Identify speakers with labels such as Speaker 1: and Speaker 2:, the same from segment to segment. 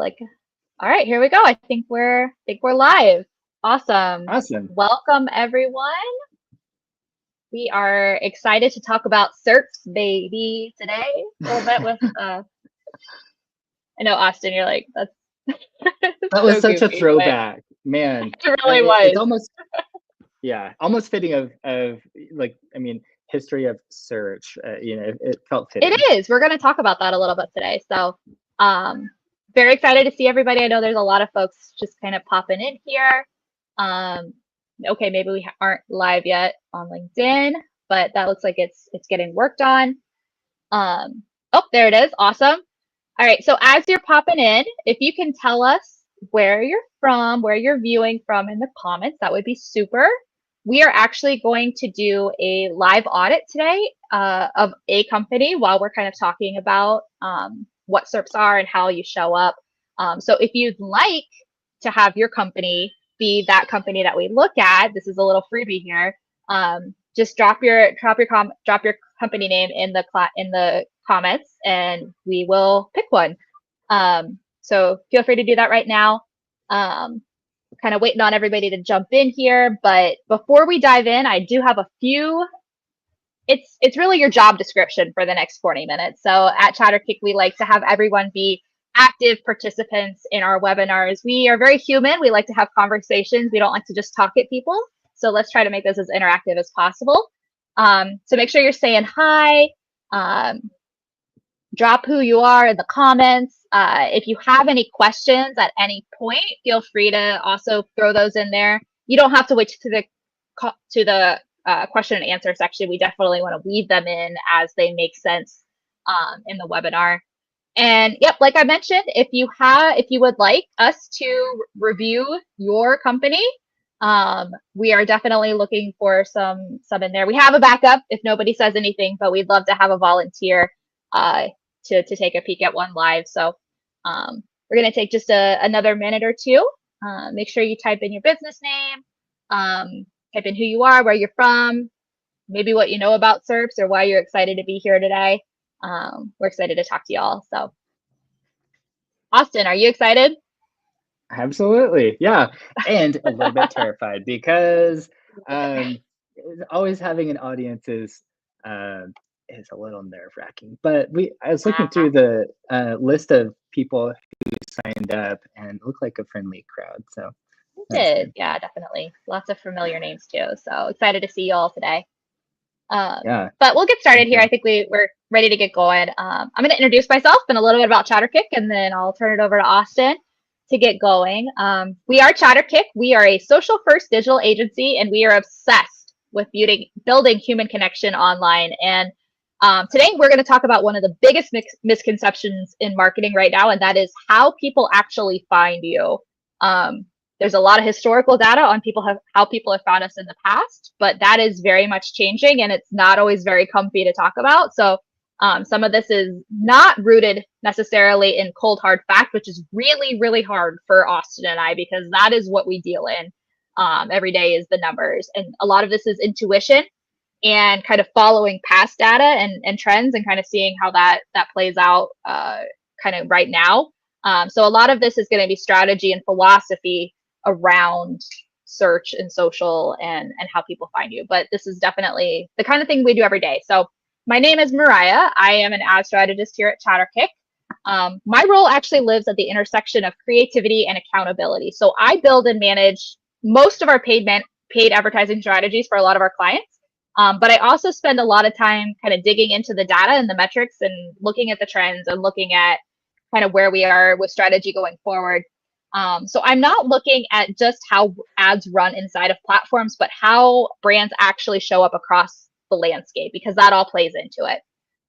Speaker 1: like, all right, here we go. I think we're live. Awesome.
Speaker 2: Awesome.
Speaker 1: Welcome everyone. We are excited to talk about SERPs, baby, today. A little bit with I know Austin, you're like, that's
Speaker 2: That was
Speaker 1: so
Speaker 2: such a
Speaker 1: goofy, but
Speaker 2: throwback, man.
Speaker 1: it really
Speaker 2: It's
Speaker 1: was.
Speaker 2: almost, yeah, almost fitting of like, I mean, history of search. It felt
Speaker 1: It
Speaker 2: fitting.
Speaker 1: is. We're going to talk about that a little bit today. So, um, very excited to see everybody. I know there's a lot of folks just kind of popping in here. Um, okay, maybe we aren't live yet on LinkedIn, but that looks like it's getting worked on. Oh, there it is. Awesome. All right. So as you're popping in, if you can tell us where you're from, where you're viewing from in the comments, that would be super. We are actually going to do a live audit today of a company while we're kind of talking about what SERPs are and how you show up. So if you'd like to have your company be that company that we look at, this is a little freebie here. Just drop your company name in the comments, and we will pick one. So feel free to do that right now. Kind of waiting on everybody to jump in here, but before we dive in, I do have a few. It's really your job description for the next 40 minutes. So at Chatterkick, we like to have everyone be active participants in our webinars. We are very human. We like to have conversations. We don't like to just talk at people. So let's try to make this as interactive as possible. So make sure you're saying hi. Drop who you are in the comments. If you have any questions at any point, feel free to also throw those in there. You don't have to wait to the question and answer section. We definitely want to weave them in as they make sense in the webinar. And yep, like I mentioned, if you would like us to review your company, we are definitely looking for some in there. We have a backup if nobody says anything, but we'd love to have a volunteer to take a peek at one live. So we're going to take just another minute or two. Make sure you type in your business name, type in who you are, where you're from, maybe what you know about SERPs or why you're excited to be here today. We're excited to talk to y'all. So, Austin, are you excited?
Speaker 2: Absolutely, yeah, and a little bit terrified because always having an audience is a little nerve-wracking. But I was looking through the list of people who signed up, and it looked like a friendly crowd. So
Speaker 1: We
Speaker 2: that's
Speaker 1: did.
Speaker 2: good.
Speaker 1: Yeah, definitely. Lots of familiar names too. So excited to see you all today.
Speaker 2: Yeah,
Speaker 1: But we'll get started
Speaker 2: thank
Speaker 1: here. I
Speaker 2: you.
Speaker 1: think we're ready to get going. I'm going to introduce myself and a little bit about Chatterkick, and then I'll turn it over to Austin to get going. We are Chatterkick. We are a social first digital agency, and we are obsessed with building human connection online. And today we're going to talk about one of the biggest misconceptions in marketing right now, and that is how people actually find you. There's a lot of historical data on how people have found us in the past, but that is very much changing, and it's not always very comfy to talk about. So some of this is not rooted necessarily in cold hard fact, which is really, really hard for Austin and I, because that is what we deal in every day, is the numbers. And a lot of this is intuition and kind of following past data and trends and kind of seeing how that plays out kind of right now. So a lot of this is going to be strategy and philosophy around search and social and how people find you. But this is definitely the kind of thing we do every day. So my name is Mariah. I am an ad strategist here at Chatterkick. My role actually lives at the intersection of creativity and accountability. So I build and manage most of our paid advertising strategies for a lot of our clients. But I also spend a lot of time kind of digging into the data and the metrics and looking at the trends and looking at kind of where we are with strategy going forward. So I'm not looking at just how ads run inside of platforms, but how brands actually show up across the landscape, because that all plays into it.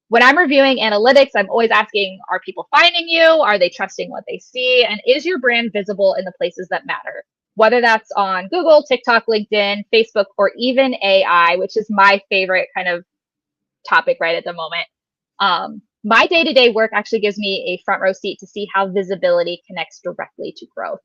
Speaker 1: When I'm reviewing analytics, I'm always asking, are people finding you? Are they trusting what they see? And is your brand visible in the places that matter? Whether that's on Google, TikTok, LinkedIn, Facebook, or even AI, which is my favorite kind of topic right at the moment. My day-to-day work actually gives me a front row seat to see how visibility connects directly to growth.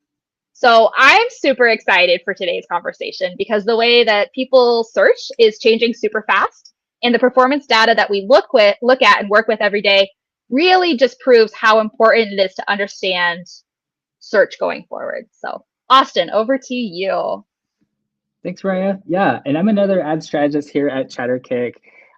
Speaker 1: So I'm super excited for today's conversation, because the way that people search is changing super fast, and the performance data that we look at and work with every day really just proves how important it is to understand search going forward. So Austin, over to you.
Speaker 2: Thanks, Mariah. Yeah, and I'm another ad strategist here at ChatterKick.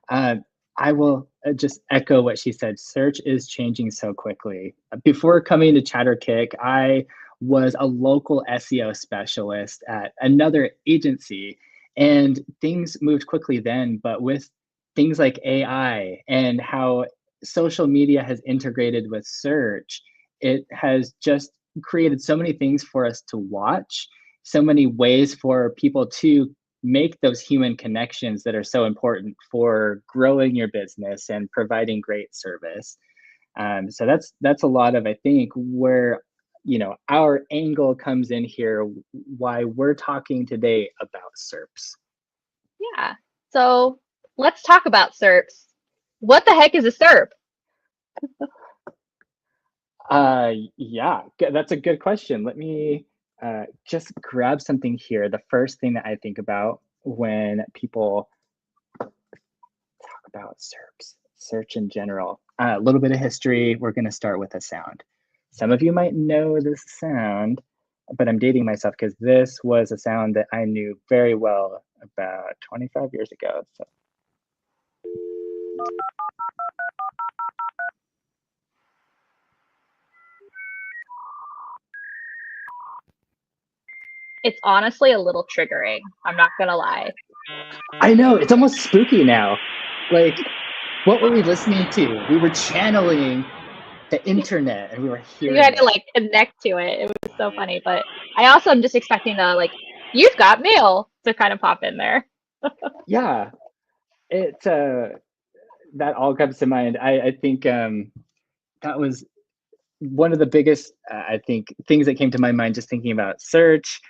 Speaker 2: Uh, I will just echo what she said. Search is changing so quickly. Before coming to ChatterKick, I was a local SEO specialist at another agency, and things moved quickly then. But with things like AI and how social media has integrated with search, it has just created so many things for us to watch, so many ways for people to make those human connections that are so important for growing your business and providing great service. So that's a lot of, I think, where our angle comes in here, why we're talking today about SERPs.
Speaker 1: Yeah. So let's talk about SERPs. What the heck is a SERP?
Speaker 2: Yeah, that's a good question. Let me just grab something here. The first thing that I think about when people talk about SERPs, search in general, a little bit of history. We're going to start with a sound. Some of you might know this sound, but I'm dating myself because this was a sound that I knew very well about 25 years ago. So
Speaker 1: It's honestly a little triggering. I'm not gonna lie.
Speaker 2: I know it's almost spooky now. Like, what were we listening to? We were channeling the internet and we were
Speaker 1: You
Speaker 2: hearing
Speaker 1: had to
Speaker 2: it.
Speaker 1: like connect to it. It was so funny. But I also am just expecting the like, you've got mail to kind of pop in there.
Speaker 2: Yeah, it that all comes to mind. I think that was one of the biggest, I think, things that came to my mind just thinking about search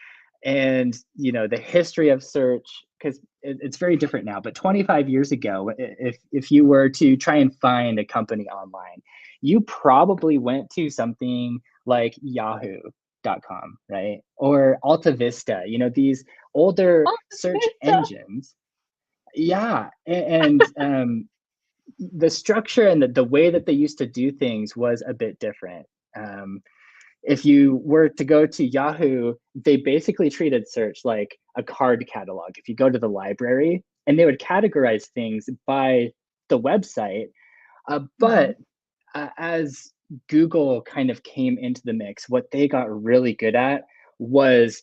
Speaker 2: and the history of search, because it's very different now. But 25 years ago, if you were to try and find a company online, you probably went to something like Yahoo.com, right? Or Alta Vista, these older
Speaker 1: Oh,
Speaker 2: search
Speaker 1: Vista.
Speaker 2: engines. Yeah, and the structure and the way that they used to do things was a bit different. Um, if you were to go to Yahoo, they basically treated search like a card catalog. If you go to the library, and they would categorize things by the website,
Speaker 1: Mhm.
Speaker 2: but as Google kind of came into the mix, what they got really good at was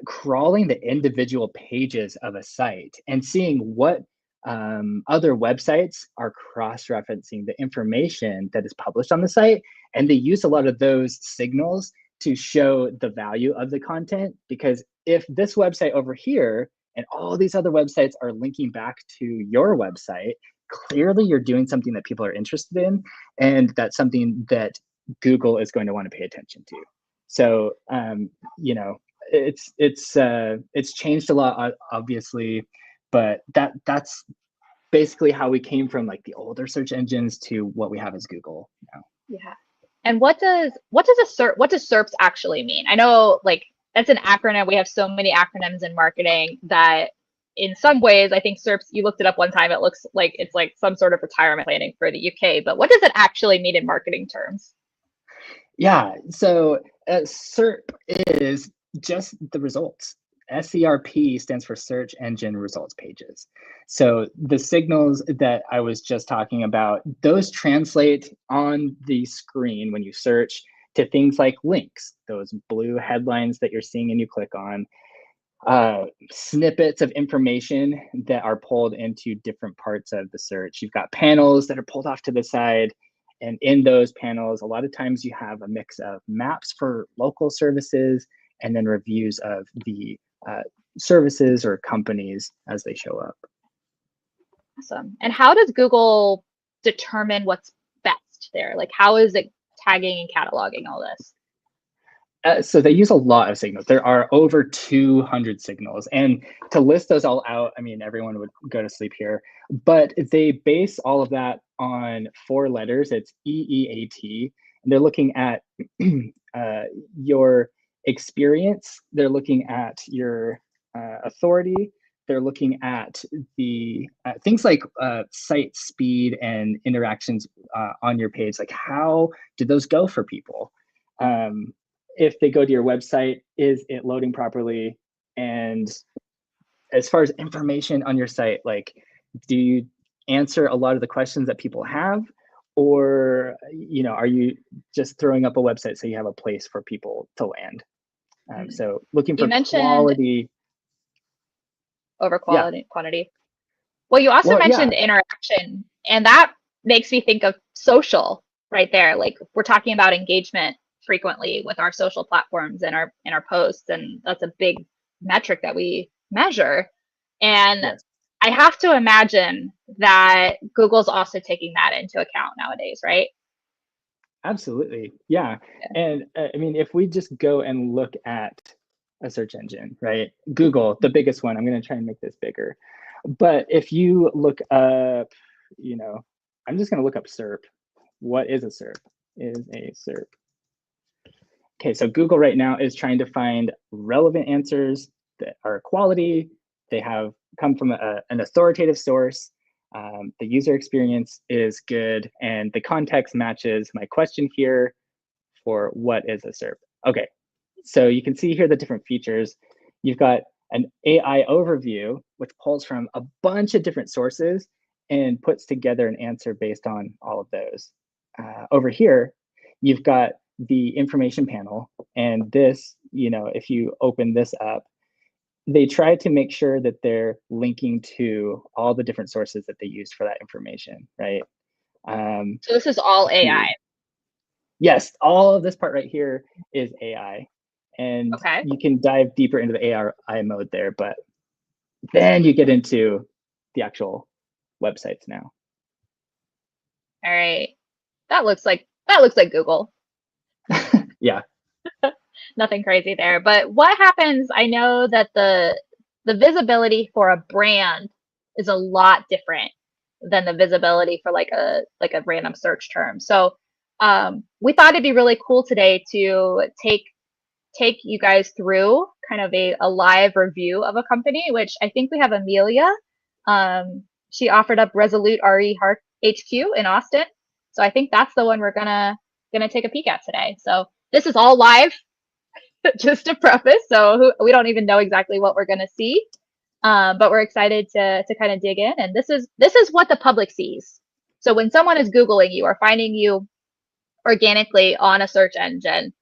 Speaker 2: crawling the individual pages of a site and seeing what other websites are cross-referencing the information that is published on the site. And they use a lot of those signals to show the value of the content, because if this website over here and all these other websites are linking back to your website, clearly you're doing something that people are interested in, and that's something that Google is going to want to pay attention to. So it's changed a lot, obviously, but that's basically how we came from like the older search engines to what we have as Google now.
Speaker 1: Yeah. And what does a SERP what does SERPs actually mean? I know like that's an acronym. We have so many acronyms in marketing that in some ways I think SERPs, you looked it up one time, it looks like it's like some sort of retirement planning for the UK, but what does it actually mean in marketing terms?
Speaker 2: Yeah, so SERP is just the results. SERP stands for search engine results pages. So the signals that I was just talking about, those translate on the screen when you search to things like links, those blue headlines that you're seeing and you click on, snippets of information that are pulled into different parts of the search. You've got panels that are pulled off to the side. And in those panels, a lot of times you have a mix of maps for local services and then reviews of the services or companies as they show up.
Speaker 1: Awesome. And how does Google determine what's best there? Like how is it tagging and cataloging all this?
Speaker 2: So they use a lot of signals. There are over 200 signals. And to list those all out, I mean, everyone would go to sleep here. But they base all of that on 4 letters. It's EEAT. And they're looking at your experience. They're looking at your authority. They're looking at the things like site speed and interactions on your page. Like, how did those go for people? if they go to your website, is it loading properly? And as far as information on your site, like, do you answer a lot of the questions that people have? Or, are you just throwing up a website so you have a place for people to land? So looking
Speaker 1: You
Speaker 2: for
Speaker 1: mentioned
Speaker 2: quality.
Speaker 1: over
Speaker 2: Yeah.
Speaker 1: quantity. Well, you also
Speaker 2: Well, yeah.
Speaker 1: mentioned interaction, and that makes me think of social right there. Like we're talking about engagement frequently with our social platforms and our posts, and that's a big metric that we measure. And
Speaker 2: Yes.
Speaker 1: I have to imagine that Google's also taking that into account nowadays, right?
Speaker 2: Absolutely. Yeah. And I mean, if we just go and look at a search engine, right? Google, the biggest one. I'm going to try and make this bigger. But if you look up, I'm just going to look up SERP. What is a SERP? Is a SERP. Okay, so Google right now is trying to find relevant answers that are quality. They have come from an authoritative source. The user experience is good, and the context matches my question here for what is a SERP. Okay, so you can see here the different features. You've got an AI overview, which pulls from a bunch of different sources and puts together an answer based on all of those. Over here, you've got the information panel, and this, if you open this up, they try to make sure that they're linking to all the different sources that they used for that information, right?
Speaker 1: So this is all AI.
Speaker 2: Yes, all of this part right here is AI. And
Speaker 1: Okay.
Speaker 2: you can dive deeper into the AI mode there, but then you get into the actual websites now.
Speaker 1: All right. That looks like Google.
Speaker 2: Yeah.
Speaker 1: Nothing crazy there. But what happens? I know that the visibility for a brand is a lot different than the visibility for like a random search term. So we thought it'd be really cool today to take you guys through kind of a live review of a company, which I think we have Amelia. She offered up Resolute RE HQ in Austin. So I think that's the one we're gonna take a peek at today. So this is all live, just to preface. So we don't even know exactly what we're gonna see, but we're excited to kind of dig in. And this is what the public sees. So when someone is Googling you or finding you organically on a search engine,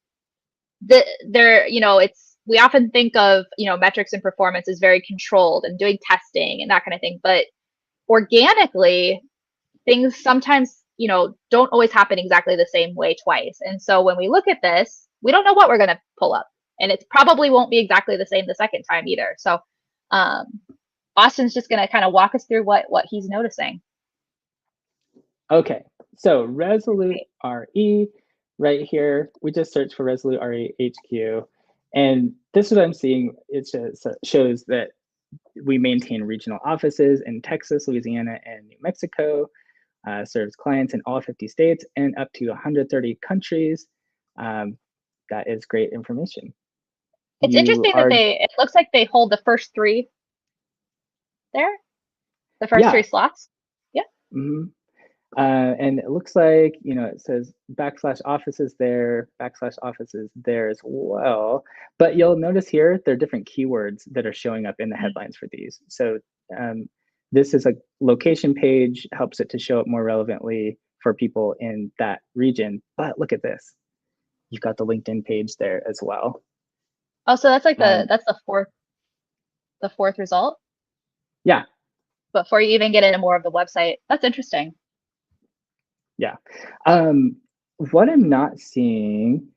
Speaker 1: it's we often think of metrics and performance as very controlled and doing testing and that kind of thing, but organically things sometimes don't always happen exactly the same way twice. And so when we look at this, we don't know what we're going to pull up, and it probably won't be exactly the same the second time either. So um, Austin's just going to kind of walk us through what he's noticing.
Speaker 2: Okay, so Resolute RE right here, we just searched for Resolute RE HQ. And this is what I'm seeing. It shows that we maintain regional offices in Texas, Louisiana, and New Mexico, serves clients in all 50 states and up to 130 countries. That is great information.
Speaker 1: It's interesting that it looks like they hold the first three there, the first three slots. Yeah.
Speaker 2: Mm-hmm. And it looks like, it says /offices there, /offices there as well. But you'll notice here, there are different keywords that are showing up in the headlines for these. So this is a location page, helps it to show up more relevantly for people in that region. But look at this. You've got the LinkedIn page there as well.
Speaker 1: Oh, so that's like that's the fourth result?
Speaker 2: Yeah.
Speaker 1: Before you even get into more of the website. That's interesting.
Speaker 2: Yeah. What I'm not seeing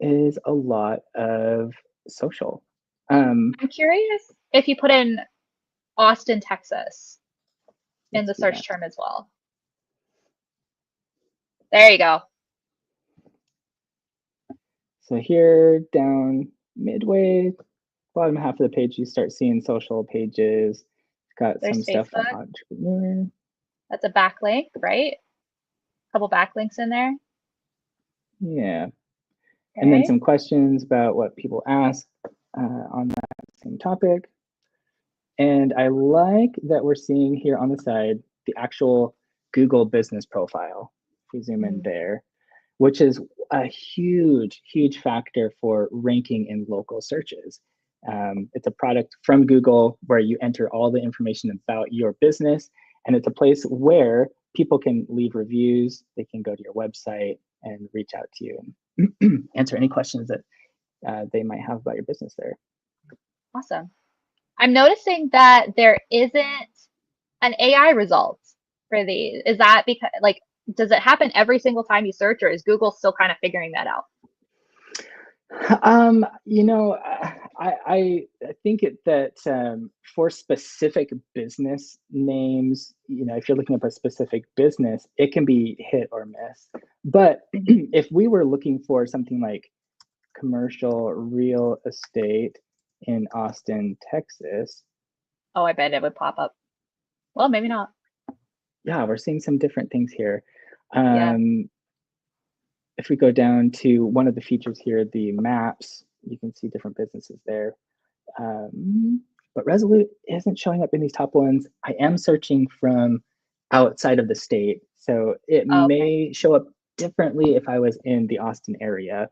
Speaker 2: is a lot of social.
Speaker 1: I'm curious if you put in Austin, Texas in the search term as well. There you go.
Speaker 2: So here down midway, bottom half of the page, you start seeing social pages. Got
Speaker 1: There's
Speaker 2: some stuff
Speaker 1: Facebook.
Speaker 2: on entrepreneur.
Speaker 1: That's a backlink, right? A couple backlinks in there.
Speaker 2: Yeah.
Speaker 1: Okay.
Speaker 2: And then some questions about what people ask on that same topic. And I like that we're seeing here on the side the actual Google business profile. If we zoom in there, which is a huge, huge factor for ranking in local searches. It's a product from Google where you enter all the information about your business, and it's a place where people can leave reviews, they can go to your website and reach out to you and answer any questions that they might have about your business there.
Speaker 1: Awesome. I'm noticing that there isn't an AI result for these. Is that because, like, does it happen every single time you search, or is Google still kind of figuring that out?
Speaker 2: You know, I think that for specific business names, you know, if you're looking up a specific business, it can be hit or miss. But if we were looking for something like commercial real estate in Austin, Texas,
Speaker 1: Oh, I bet it would pop up. Well, maybe not.
Speaker 2: yeah, we're seeing some different things here.
Speaker 1: Yeah.
Speaker 2: If we go down to one of the features here, the maps, you can see different businesses there. But Resolute isn't showing up in these top ones. I am searching from outside of the state, so it
Speaker 1: Oh, okay.
Speaker 2: may show up differently if I was in the Austin area.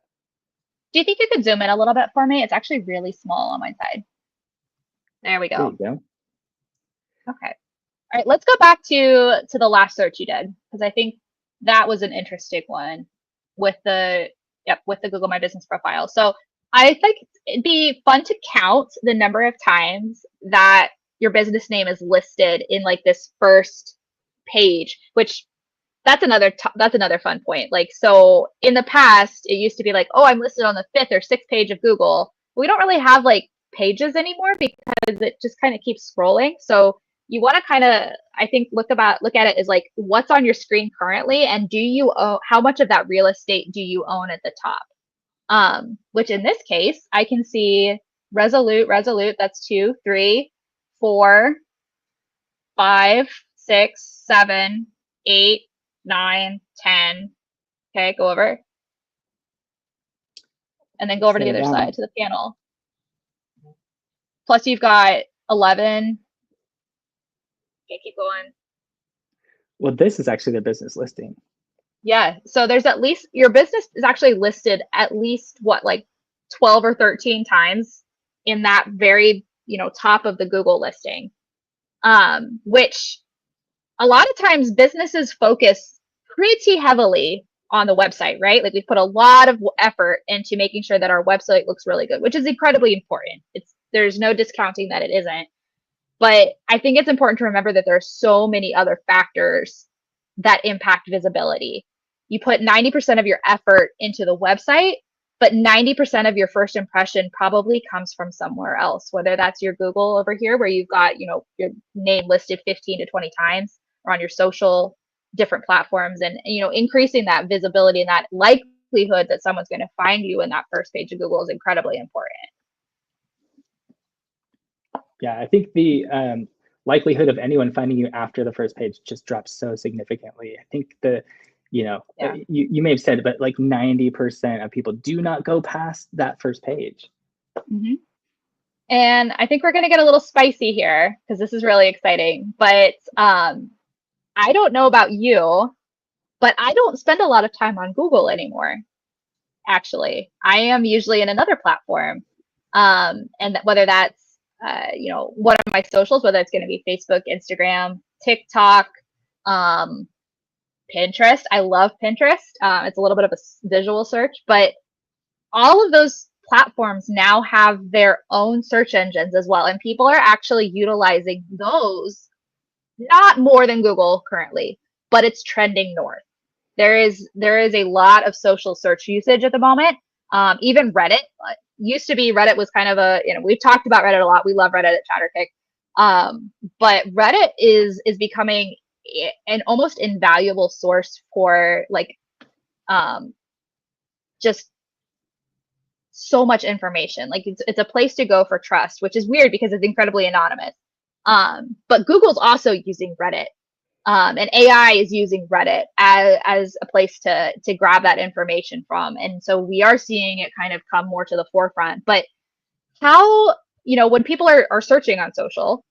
Speaker 1: Do you think you could zoom in a little bit for me? It's actually really small on my side. There we
Speaker 2: There
Speaker 1: go.
Speaker 2: you go.
Speaker 1: Okay. All right, let's go back to the last search you did, because I think that was an interesting one with the with the Google My Business profile. So I think it'd be fun to count the number of times that your business name is listed in like this first page, which that's another fun point. Like, so in the past, it used to be like, oh, I'm listed on the fifth or sixth page of Google. We don't really have like pages anymore because it just kind of keeps scrolling. So you want to kind of, I think, look at it as like what's on your screen currently, and do you own, how much of that real estate do you own at the top? Which in this case, I can see Resolute. That's 2, 3, 4, 5, 6, 7, 8, 9, 10. Okay, go over. And then go over to the
Speaker 2: So
Speaker 1: other
Speaker 2: that,
Speaker 1: side to the panel. Plus you've got 11. Okay, keep going.
Speaker 2: well, this is actually their business listing.
Speaker 1: Yeah, so there's at least, your business is actually listed at least what, like 12 or 13 times in that very, top of the Google listing. Which a lot of times businesses focus pretty heavily on the website, right? Like we put a lot of effort into making sure that our website looks really good, which is incredibly important. There's no discounting that it isn't. But I think it's important to remember that there are so many other factors that impact visibility. You put 90% of your effort into the website, but 90% of your first impression probably comes from somewhere else, whether that's your Google over here, where you've got, your name listed 15 to 20 times, or on your social different platforms, and, increasing that visibility and that likelihood that someone's going to find you in that first page of Google is incredibly important.
Speaker 2: Yeah, I think the likelihood of anyone finding you after the first page just drops so significantly. I think
Speaker 1: Yeah.
Speaker 2: you may have said, but like 90% of people do not go past that first page.
Speaker 1: Mm-hmm. And I think we're going to get a little spicy here because this is really exciting. But I don't know about you, but I don't spend a lot of time on Google anymore. Actually, I am usually in another platform, and whether that's one of my socials, whether it's going to be Facebook, Instagram, TikTok, Pinterest. I love Pinterest. It's a little bit of a visual search, but all of those platforms now have their own search engines as well, and people are actually utilizing those not more than Google currently, but it's trending north. There is a lot of social search usage at the moment. Even Reddit used to be, Reddit was kind of we've talked about Reddit a lot. We love Reddit at ChatterKick. But Reddit is becoming an almost invaluable source for like just so much information. Like it's a place to go for trust, which is weird because it's incredibly anonymous. But Google's also using Reddit. And AI is using Reddit as a place to grab that information from. And so we are seeing it kind of come more to the forefront. But how, when people are searching on social,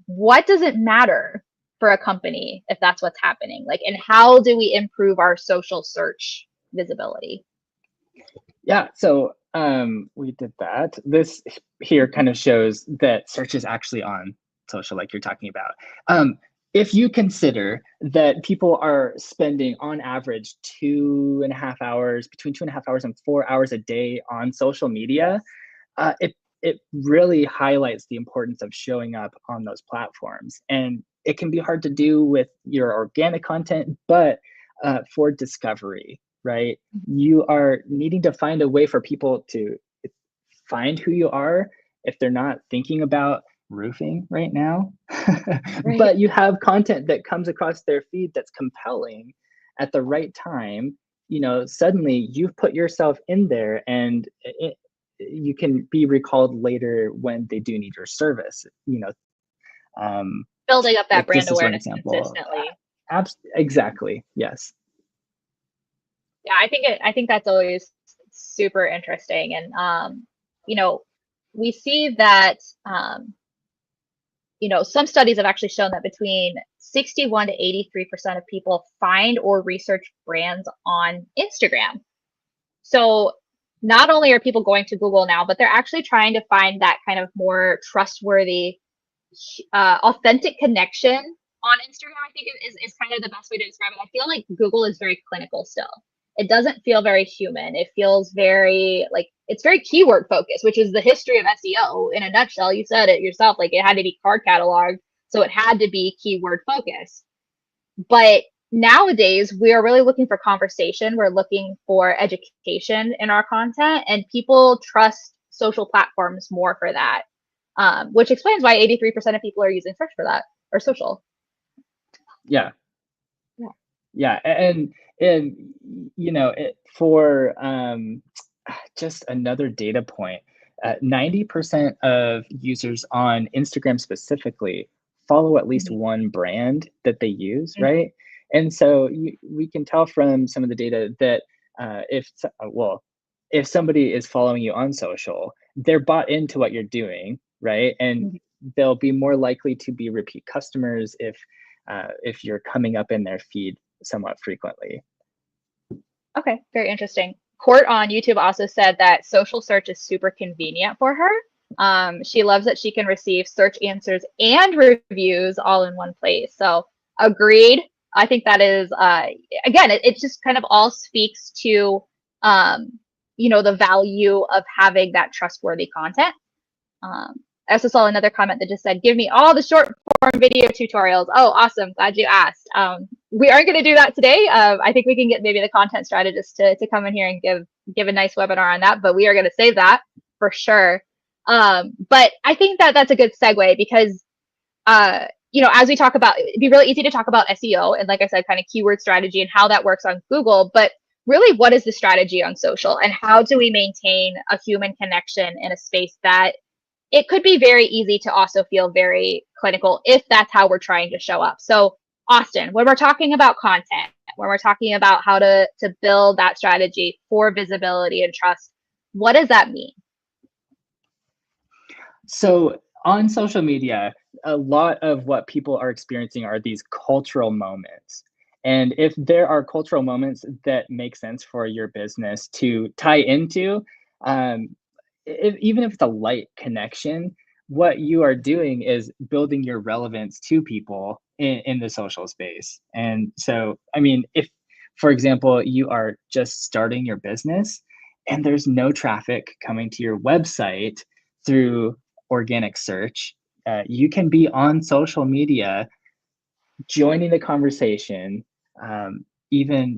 Speaker 1: what does it matter for a company if that's what's happening? Like, and how do we improve our social search visibility?
Speaker 2: Yeah, so we did that. This here kind of shows that search is actually on social, like you're talking about. If you consider that people are spending on average 2.5 hours, between 2.5 hours and 4 hours a day on social media, it really highlights the importance of showing up on those platforms. And it can be hard to do with your organic content, but for discovery, right? You are needing to find a way for people to find who you are if they're not thinking about roofing right now.
Speaker 1: Right.
Speaker 2: But you have content that comes across their feed that's compelling at the right time. Suddenly you've put yourself in there, and you can be recalled later when they do need your service. Um,
Speaker 1: Building up that brand
Speaker 2: just as one
Speaker 1: awareness
Speaker 2: example.
Speaker 1: consistently.
Speaker 2: Exactly. Yes.
Speaker 1: Yeah, I think that's always super interesting. And you know, we see that some studies have actually shown that between 61 to 83% of people find or research brands on Instagram. So not only are people going to Google now, but they're actually trying to find that kind of more trustworthy, authentic connection on Instagram. I think is kind of the best way to describe it. I feel like Google is very clinical still. It doesn't feel very human. It feels very like it's very keyword focused, which is the history of SEO in a nutshell. You said it yourself, like it had to be card cataloged, so it had to be keyword focused. But nowadays, we are really looking for conversation. We're looking for education in our content, and people trust social platforms more for that, which explains why 83% of people are using search for that or social.
Speaker 2: Yeah.
Speaker 1: Yeah.
Speaker 2: Yeah. And for just another data point, 90% of users on Instagram specifically follow at least
Speaker 1: Mhm.
Speaker 2: one brand that they use,
Speaker 1: Mhm.
Speaker 2: right? And so we can tell from some of the data that if somebody is following you on social, they're bought into what you're doing, right? And
Speaker 1: Mhm.
Speaker 2: they'll be more likely to be repeat customers if you're coming up in their feed somewhat frequently.
Speaker 1: Okay, very interesting. Court on YouTube also said that social search is super convenient for her. She loves that she can receive search answers and reviews all in one place. So, agreed. I think that is, again, it just kind of all speaks to, the value of having that trustworthy content. I also saw another comment that just said, give me all the short form video tutorials. Oh, awesome. Glad you asked. We aren't going to do that today. I think we can get maybe the content strategist to come in here and give a nice webinar on that, but we are going to save that for sure. But I think that that's a good segue because, as we talk about, it'd be really easy to talk about SEO and like I said, kind of keyword strategy and how that works on Google, but really what is the strategy on social and how do we maintain a human connection in a space that it could be very easy to also feel very clinical if that's how we're trying to show up. So, Austin, when we're talking about content, when we're talking about how to build that strategy for visibility and trust, what does that mean?
Speaker 2: So on social media, a lot of what people are experiencing are these cultural moments. And if there are cultural moments that make sense for your business to tie into, even if it's a light connection, what you are doing is building your relevance to people in the social space. And so, I mean, if, for example, you are just starting your business and there's no traffic coming to your website through organic search, you can be on social media joining the conversation, even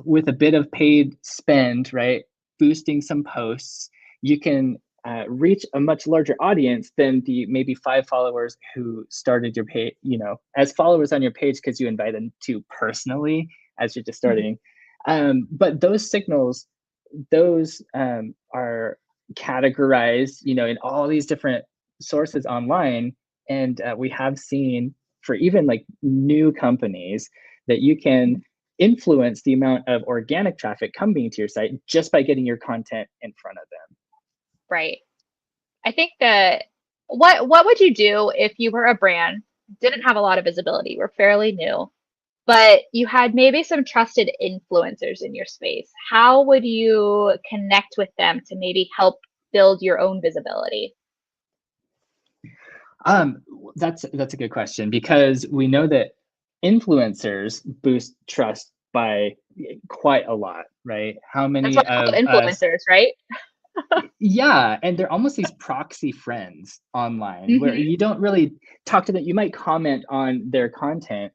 Speaker 2: with a bit of paid spend, right? Boosting some posts, you can reach a much larger audience than the maybe 5 followers who started your page, as followers on your page because you invite them to personally as you're just starting. But those signals, those are categorized, in all these different sources online, and we have seen for even like new companies that you can influence the amount of organic traffic coming to your site just by getting your content in front of them.
Speaker 1: Right. I think that what would you do if you were a brand didn't have a lot of visibility, were fairly new, but you had maybe some trusted influencers in your space. How would you connect with them to maybe help build your own visibility?
Speaker 2: Um, that's a good question because we know that influencers boost trust by quite a lot, right? How
Speaker 1: That's why
Speaker 2: many
Speaker 1: I call
Speaker 2: of
Speaker 1: them
Speaker 2: us?
Speaker 1: influencers, right?
Speaker 2: Yeah, and they're almost these proxy friends online where
Speaker 1: Hmm.
Speaker 2: you don't really talk to them. You might comment on their content,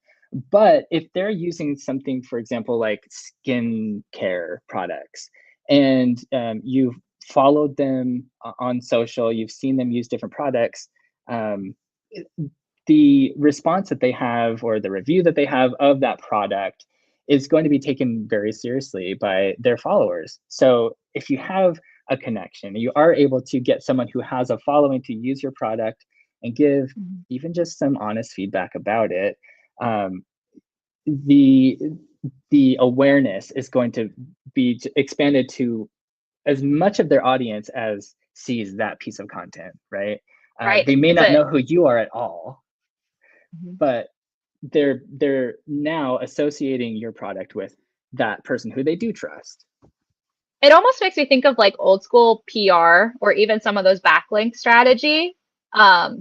Speaker 2: but if they're using something, for example, like skincare products, and you've followed them on social, you've seen them use different products, um, the response that they have or the review that they have of that product is going to be taken very seriously by their followers. So if you have a connection, you are able to get someone who has a following to use your product and give
Speaker 1: Mhm.
Speaker 2: even just some honest feedback about it. Um, the the awareness is going to be expanded to as much of their audience as sees that piece of content, right?
Speaker 1: Right.
Speaker 2: They may
Speaker 1: It's
Speaker 2: not
Speaker 1: a
Speaker 2: know who you are at all,
Speaker 1: Mhm.
Speaker 2: but they're now associating your product with that person who they do trust.
Speaker 1: It almost makes me think of like old school PR or even some of those backlink strategy.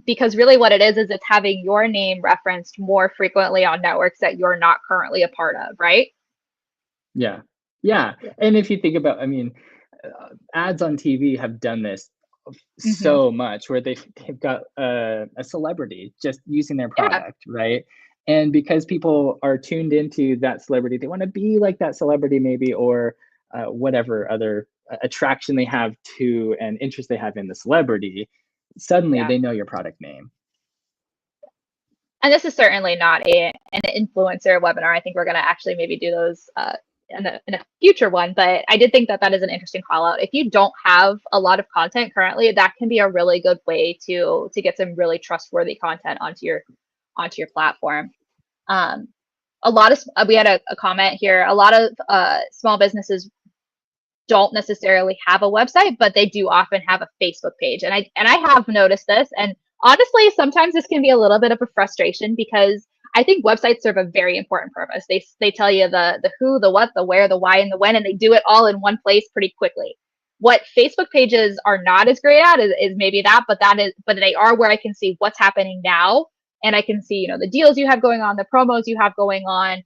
Speaker 1: Because really what it is it's having your name referenced more frequently on networks that you're not currently a part of, right?
Speaker 2: Yeah. Yeah.
Speaker 1: Yeah.
Speaker 2: And if you think about, I mean, ads on TV have done this
Speaker 1: Hmm.
Speaker 2: so much where they've got a celebrity just using their
Speaker 1: Yeah.
Speaker 2: product, right? And because people are tuned into that celebrity, they want to be like that celebrity, maybe, or whatever other attraction they have to and interest they have in the celebrity. Suddenly,
Speaker 1: Yeah.
Speaker 2: they know your product name.
Speaker 1: And this is certainly not an influencer webinar. I think we're going to actually maybe do those in a future one. But I did think that that is an interesting call out. If you don't have a lot of content currently, that can be a really good way to get some really trustworthy content onto your platform. Um, a lot of we had a comment here. A lot of small businesses don't necessarily have a website, but they do often have a Facebook page. And I have noticed this. And honestly, sometimes this can be a little bit of a frustration because I think websites serve a very important purpose. They tell you the who, the what, the where, the why, and the when, and they do it all in one place pretty quickly. What Facebook pages are not as great at is maybe that, but they are where I can see what's happening now, and I can see the deals you have going on, the promos you have going on,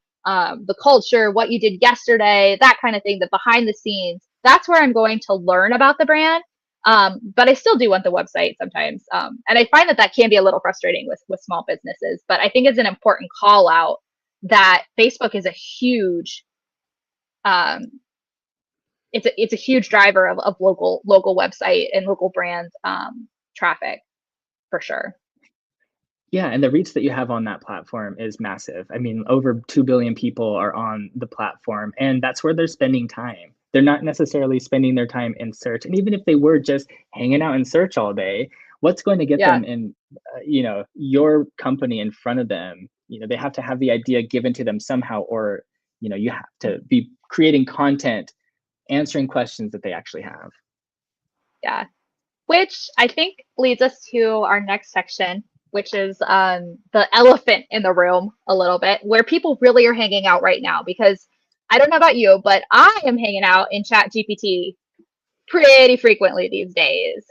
Speaker 1: the culture, what you did yesterday, that kind of thing, the behind the scenes. That's where I'm going to learn about the brand. But I still do want the website sometimes. And I find that that can be a little frustrating with small businesses. But I think it's an important call out that Facebook is a huge, um, it's a huge driver of local website and local brand traffic for sure.
Speaker 2: Yeah, and the reach that you have on that platform is massive. I mean, over 2 billion people are on the platform, and that's where they're spending time. They're not necessarily spending their time in search. And even if they were just hanging out in search all day, what's going to get
Speaker 1: Yeah.
Speaker 2: them in, your company in front of them? They have to have the idea given to them somehow, or, you have to be creating content, answering questions that they actually have.
Speaker 1: Yeah. Which I think leads us to our next section, which is the elephant in the room a little bit, where people really are hanging out right now. Because I don't know about you, but I am hanging out in ChatGPT pretty frequently these days.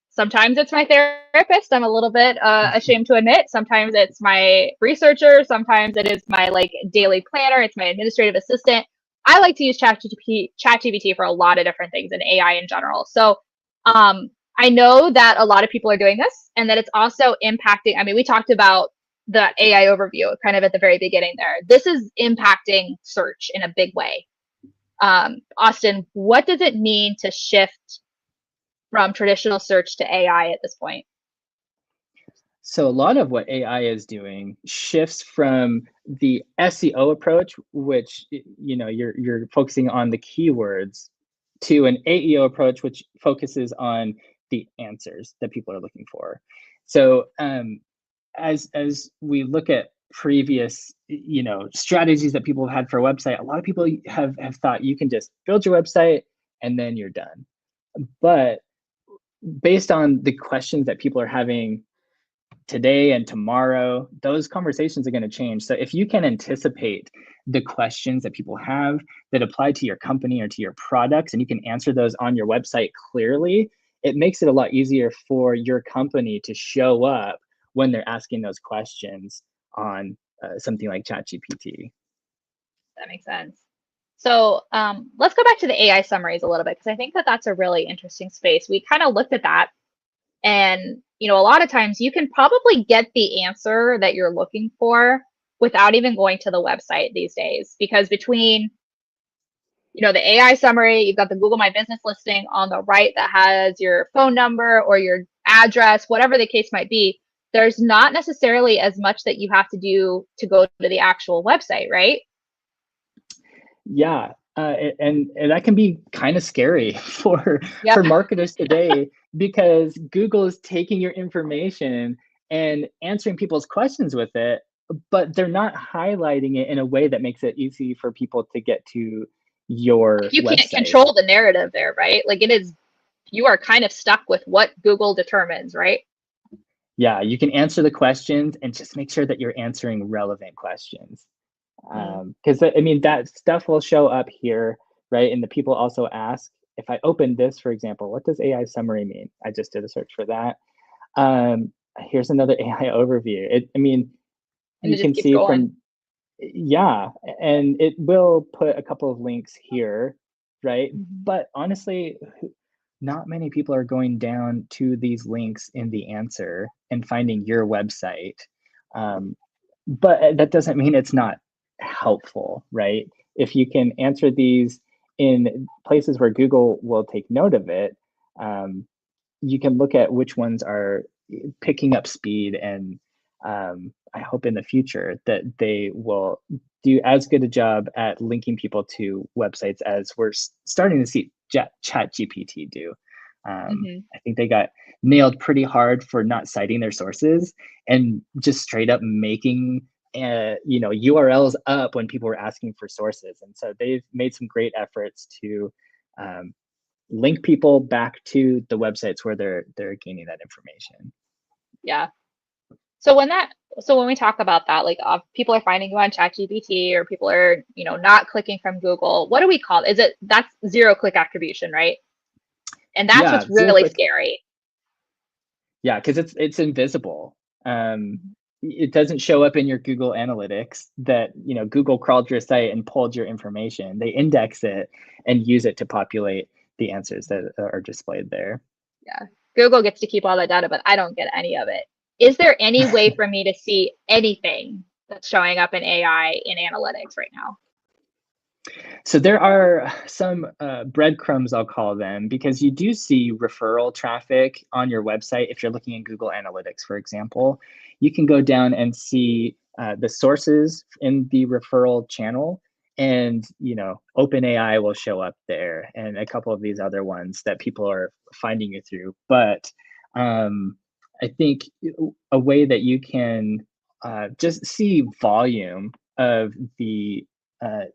Speaker 1: Sometimes it's my therapist. I'm a little bit ashamed to admit. Sometimes it's my researcher. Sometimes it is my like daily planner. It's my administrative assistant. I like to use ChatGPT for a lot of different things and AI in general. So um, I know that a lot of people are doing this, and that it's also impacting. I mean, we talked about the AI overview kind of at the very beginning there. This is impacting search in a big way. Austin, what does it mean to shift from traditional search to AI at this point?
Speaker 2: So a lot of what AI is doing shifts from the SEO approach, which you're focusing on the keywords, to an AEO approach, which focuses on the answers that people are looking for. So as we look at previous strategies that people have had for a website, a lot of people have thought you can just build your website and then you're done. But based on the questions that people are having today and tomorrow, those conversations are going to change. So if you can anticipate the questions that people have that apply to your company or to your products, and you can answer those on your website clearly, it makes it a lot easier for your company to show up when they're asking those questions on something like ChatGPT.
Speaker 1: That makes sense. So let's go back to the AI summaries a little bit, because I think that that's a really interesting space. We kind of looked at that, and a lot of times you can probably get the answer that you're looking for without even going to the website these days, because between the AI summary, you've got the Google My Business listing on the right that has your phone number or your address, whatever the case might be. There's not necessarily as much that you have to do to go to the actual website, right?
Speaker 2: Yeah, and that can be kind of scary for
Speaker 1: Yep.
Speaker 2: marketers today, because Google is taking your information and answering people's questions with it, but they're not highlighting it in a way that makes it easy for people to get to your
Speaker 1: You can't
Speaker 2: website.
Speaker 1: control the narrative there, right? Like you are kind of stuck with what Google determines, right?
Speaker 2: Yeah, you can answer the questions and just make sure that you're answering relevant questions.
Speaker 1: Mm.
Speaker 2: Because I mean, that stuff will show up here, right? And the people also ask, if I open this, for example, what does AI summary mean? I just did a search for that. Here's another AI overview. I mean,
Speaker 1: And
Speaker 2: you
Speaker 1: it just
Speaker 2: can
Speaker 1: keeps
Speaker 2: see
Speaker 1: going.
Speaker 2: from, yeah, and it will put a couple of links here, right?
Speaker 1: Mhm.
Speaker 2: But honestly, not many people are going down to these links in the answer and finding your website. Um, but that doesn't mean it's not helpful, right? If you can answer these in places where Google will take note of it, you can look at which ones are picking up speed, and I hope in the future that they will do as good a job at linking people to websites as we're starting to see ChatGPT do.
Speaker 1: Mhm.
Speaker 2: I think they got nailed pretty hard for not citing their sources and just straight up making URLs up when people were asking for sources. And so they've made some great efforts to um, link people back to the websites where they're gaining that information.
Speaker 1: Yeah. So when we talk about that, like people are finding you on ChatGPT, or people are, not clicking from Google, what do we call it? That's zero click attribution, right? And that's
Speaker 2: Yeah,
Speaker 1: what's
Speaker 2: zero
Speaker 1: really
Speaker 2: click.
Speaker 1: scary.
Speaker 2: Yeah, because it's invisible. It doesn't show up in your Google Analytics that Google crawled your site and pulled your information. They index it and use it to populate the answers that are displayed there.
Speaker 1: Yeah. Google gets to keep all that data, but I don't get any of it. Is there any way for me to see anything that's showing up in AI in analytics right now?
Speaker 2: So there are some breadcrumbs, I'll call them, because you do see referral traffic on your website. If you're looking in Google Analytics, for example, you can go down and see the sources in the referral channel, and OpenAI will show up there, and a couple of these other ones that people are finding you through. But I think a way that you can just see volume of the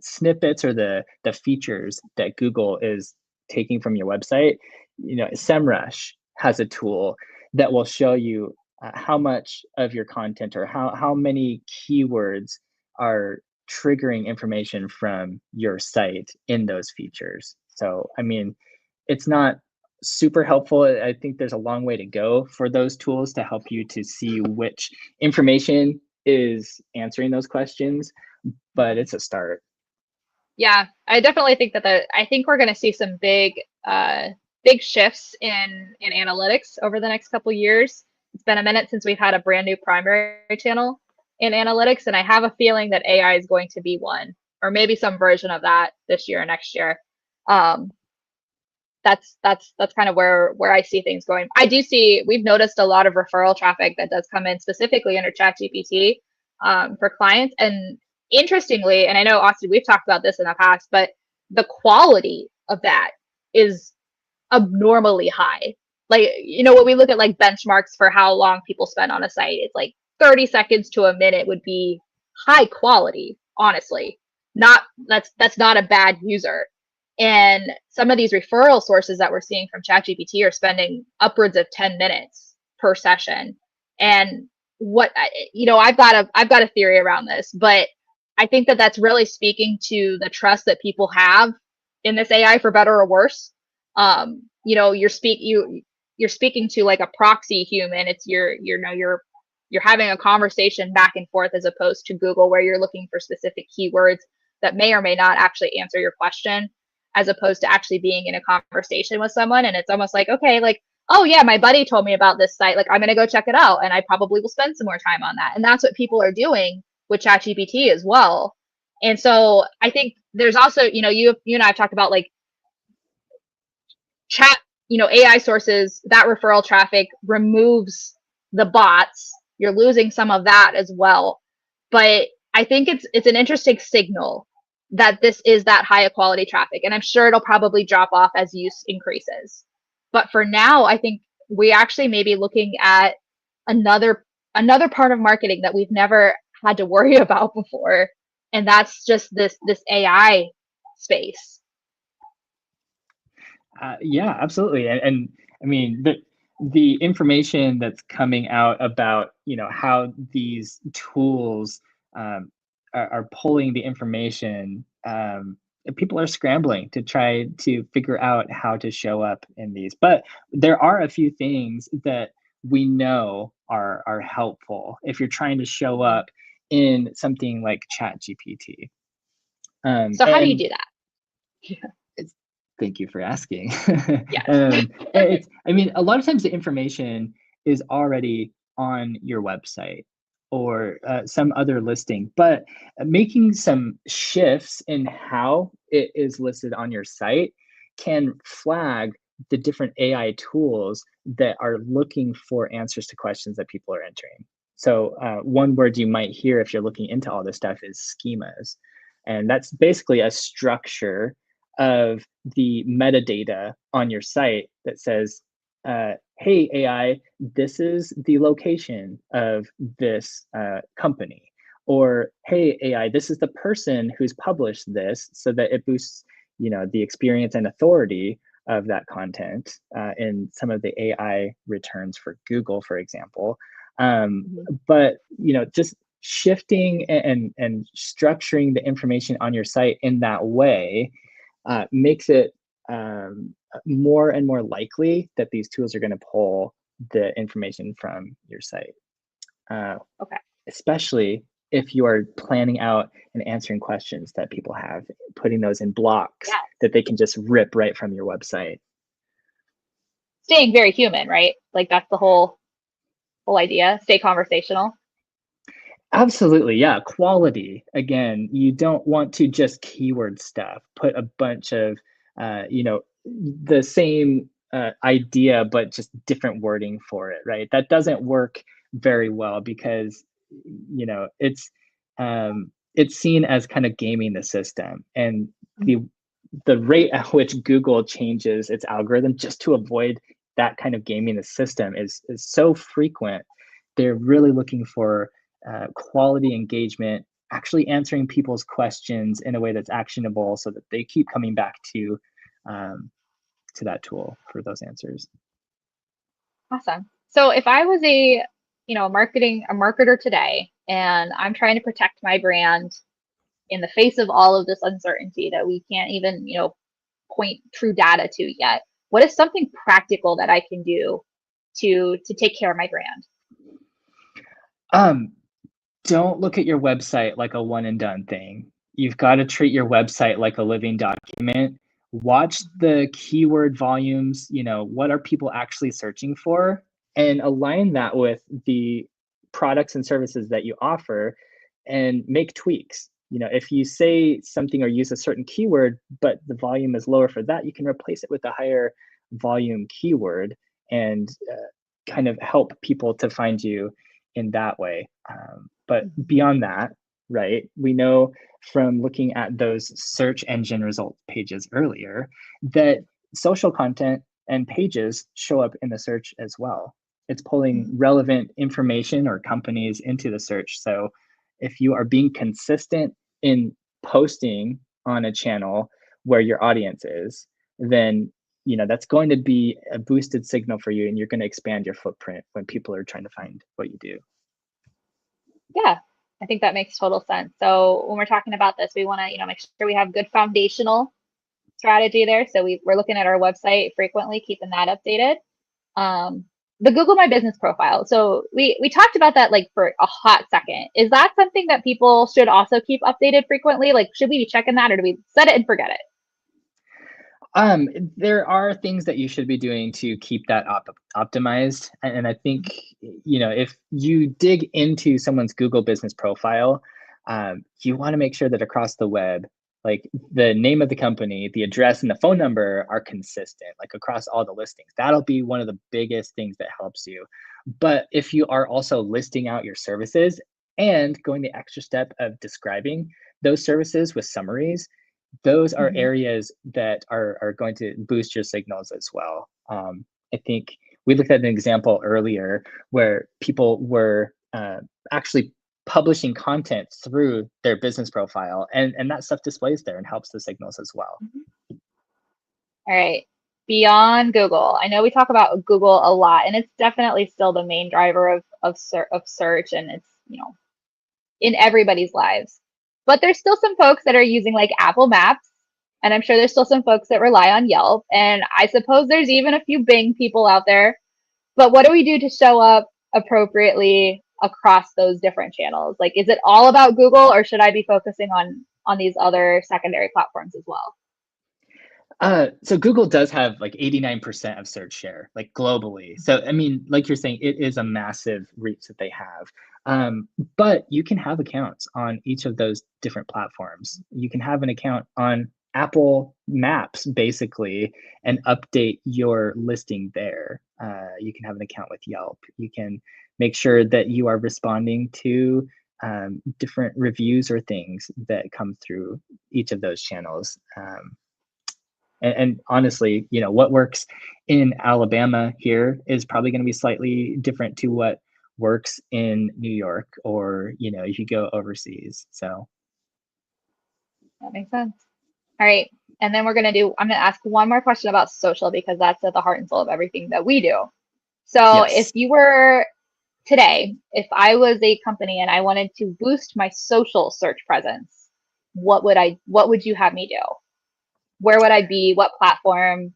Speaker 2: snippets or the features that Google is taking from your website. SEMrush has a tool that will show you how much of your content, or how many keywords are triggering information from your site in those features. So, I mean, it's not super helpful. I think there's a long way to go for those tools to help you to see which information is answering those questions, but it's a start.
Speaker 1: Yeah, I definitely think I think we're going to see some big shifts in analytics over the next couple years. It's been a minute since we've had a brand new primary channel in analytics, and I have a feeling that AI is going to be one, or maybe some version of that this year or next year. Um, that's kind of where I see things going. I do see we've noticed a lot of referral traffic that does come in specifically under ChatGPT for clients. And interestingly, and I know Austin, we've talked about this in the past, but the quality of that is abnormally high. Like, when we look at like benchmarks for how long people spend on a site, it's like 30 seconds to a minute would be high quality, honestly. Not that's not a bad user. And some of these referral sources that we're seeing from ChatGPT are spending upwards of 10 minutes per session. And I've got a theory around this, but I think that that's really speaking to the trust that people have in this AI, for better or worse. You're speaking to like a proxy human. It's you're having a conversation back and forth, as opposed to Google, where you're looking for specific keywords that may or may not actually answer your question, as opposed to actually being in a conversation with someone. And it's almost like, okay, like, oh yeah, my buddy told me about this site. Like, I'm gonna go check it out, and I probably will spend some more time on that. And that's what people are doing with ChatGPT as well. And so I think there's also, you and I have talked about like chat, AI sources, that referral traffic removes the bots. You're losing some of that as well. But I think it's an interesting signal that this is that high quality traffic. And I'm sure it'll probably drop off as use increases. But for now, I think we actually may be looking at another another part of marketing that we've never had to worry about before. And that's just this AI space.
Speaker 2: Yeah, absolutely. And I mean, the information that's coming out about, how these tools are pulling the information, people are scrambling to try to figure out how to show up in these. But there are a few things that we know are helpful if you're trying to show up in something like ChatGPT.
Speaker 1: So how do you
Speaker 2: And
Speaker 1: do that?
Speaker 2: it's, thank you for asking.
Speaker 1: Yes.
Speaker 2: I mean, a lot of times the information is already on your website or some other listing, but making some shifts in how it is listed on your site can flag the different AI tools that are looking for answers to questions that people are entering. So one word you might hear if you're looking into all this stuff is schemas. And that's basically a structure of the metadata on your site that says, hey, AI, this is the location of this company. Or, hey, AI, this is the person who's published this, so that it boosts, the experience and authority of that content in some of the AI returns for Google, for example. But, just shifting and structuring the information on your site in that way makes it more and more likely that these tools are going to pull the information from your site.
Speaker 1: Okay.
Speaker 2: Especially if you are planning out and answering questions that people have, putting those in blocks
Speaker 1: Yeah.
Speaker 2: that they can just rip right from your website.
Speaker 1: Staying very human, right? Like that's the whole idea. Stay conversational.
Speaker 2: Absolutely, yeah. Quality. Again, you don't want to just keyword stuff. Put a bunch of, the same idea, but just different wording for it, right? That doesn't work very well because, it's seen as kind of gaming the system, and the rate at which Google changes its algorithm just to avoid that kind of gaming the system is so frequent. They're really looking for quality engagement, actually answering people's questions in a way that's actionable, so that they keep coming back to that tool for those answers.
Speaker 1: Awesome. So if I was a marketer today, and I'm trying to protect my brand in the face of all of this uncertainty that we can't even, point true data to yet, what is something practical that I can do to take care of my brand?
Speaker 2: Um, don't look at your website like a one and done thing. You've got to treat your website like a living document. Watch the keyword volumes, what are people actually searching for, and align that with the products and services that you offer and make tweaks. If you say something or use a certain keyword, but the volume is lower for that, you can replace it with a higher volume keyword and kind of help people to find you in that way. But beyond that, right, we know from looking at those search engine result pages earlier that social content and pages show up in the search as well. It's pulling relevant information or companies into the search. So if you are being consistent in posting on a channel where your audience is, then that's going to be a boosted signal for you, and you're going to expand your footprint when people are trying to find what you do.
Speaker 1: Yeah, I think that makes total sense. So when we're talking about this, we want to, make sure we have good foundational strategy there. So we're looking at our website frequently, keeping that updated. Um, the Google My Business profile. So we talked about that like for a hot second. Is that something that people should also keep updated frequently? Like, should we be checking that, or do we set it and forget it?
Speaker 2: There are things that you should be doing to keep that optimized. And I think, if you dig into someone's Google business profile, you want to make sure that across the web, like the name of the company, the address, and the phone number are consistent, like across all the listings. That'll be one of the biggest things that helps you. But if you are also listing out your services and going the extra step of describing those services with summaries, those are
Speaker 1: Mhm.
Speaker 2: areas that are going to boost your signals as well. I think we looked at an example earlier where people were actually publishing content through their business profile, and that stuff displays there and helps the signals as well.
Speaker 1: All right. Beyond Google, I know we talk about Google a lot, and it's definitely still the main driver of search, and it's in everybody's lives. But there's still some folks that are using like Apple Maps, and I'm sure there's still some folks that rely on Yelp, and I suppose there's even a few Bing people out there. But what do we do to show up appropriately across those different channels? Like, is it all about Google, or should I be focusing on these other secondary platforms as well?
Speaker 2: So Google does have like 89% of search share, like globally. So I mean, like you're saying, it is a massive reach that they have. Um, but you can have accounts on each of those different platforms. You can have an account on Apple Maps, basically, and update your listing there. You can have an account with Yelp. You can make sure that you are responding to different reviews or things that come through each of those channels. And honestly, what works in Alabama here is probably going to be slightly different to what works in New York, or if you go overseas. So
Speaker 1: That makes sense. All right. And then I'm going to ask one more question about social because that's at the heart and soul of everything that we do. So if
Speaker 2: yes.
Speaker 1: you were today, if I was a company and I wanted to boost my social search presence, what would you have me do? Where would I be? What platform?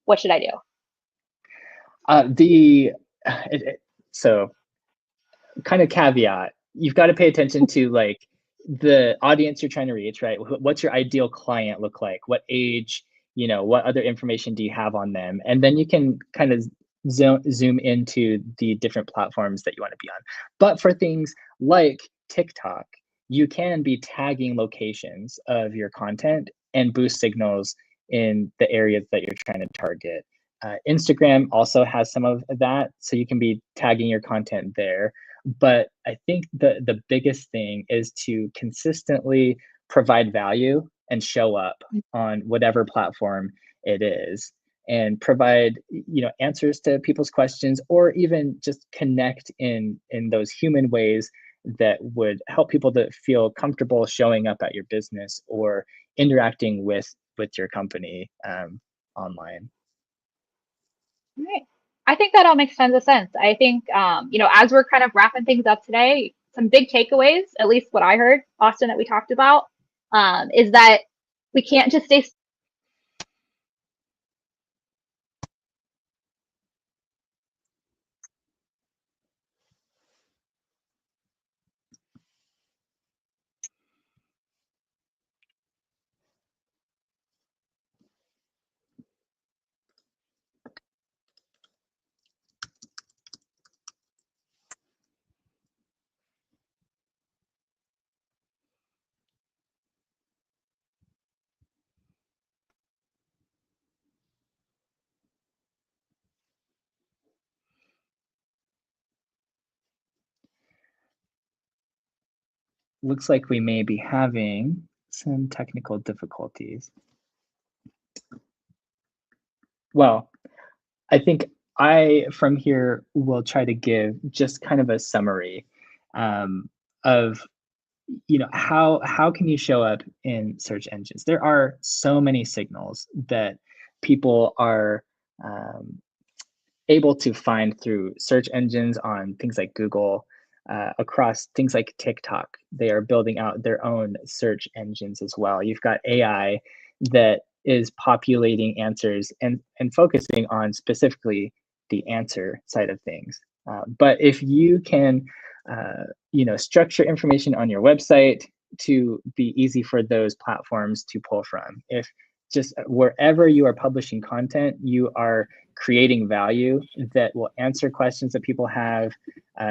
Speaker 1: What should I do?
Speaker 2: The so kind of caveat, you've got to pay attention to like the audience you're trying to reach, right? What's your ideal client look like? What age? What other information do you have on them? And then you can kind of zoom into the different platforms that you want to be on. But for things like TikTok, you can be tagging locations of your content and boost signals in the areas that you're trying to target. Instagram also has some of that, so you can be tagging your content there. But I think the biggest thing is to consistently provide value and show up on whatever platform it is, and provide answers to people's questions, or even just connect in those human ways that would help people to feel comfortable showing up at your business or interacting with your company online.
Speaker 1: All right. I think that all makes tons of sense. I think, as we're kind of wrapping things up today, some big takeaways, at least what I heard, Austin, that we talked about, is that we can't just stay.
Speaker 2: Looks like we may be having some technical difficulties. Well, I think I, from here, will try to give just kind of a summary of how can you show up in search engines. There are so many signals that people are able to find through search engines on things like Google. across things like TikTok. They are building out their own search engines as well. You've got AI that is populating answers and focusing on specifically the answer side of things. But if you can, structure information on your website to be easy for those platforms to pull from. If just wherever you are publishing content, you are creating value that will answer questions that people have,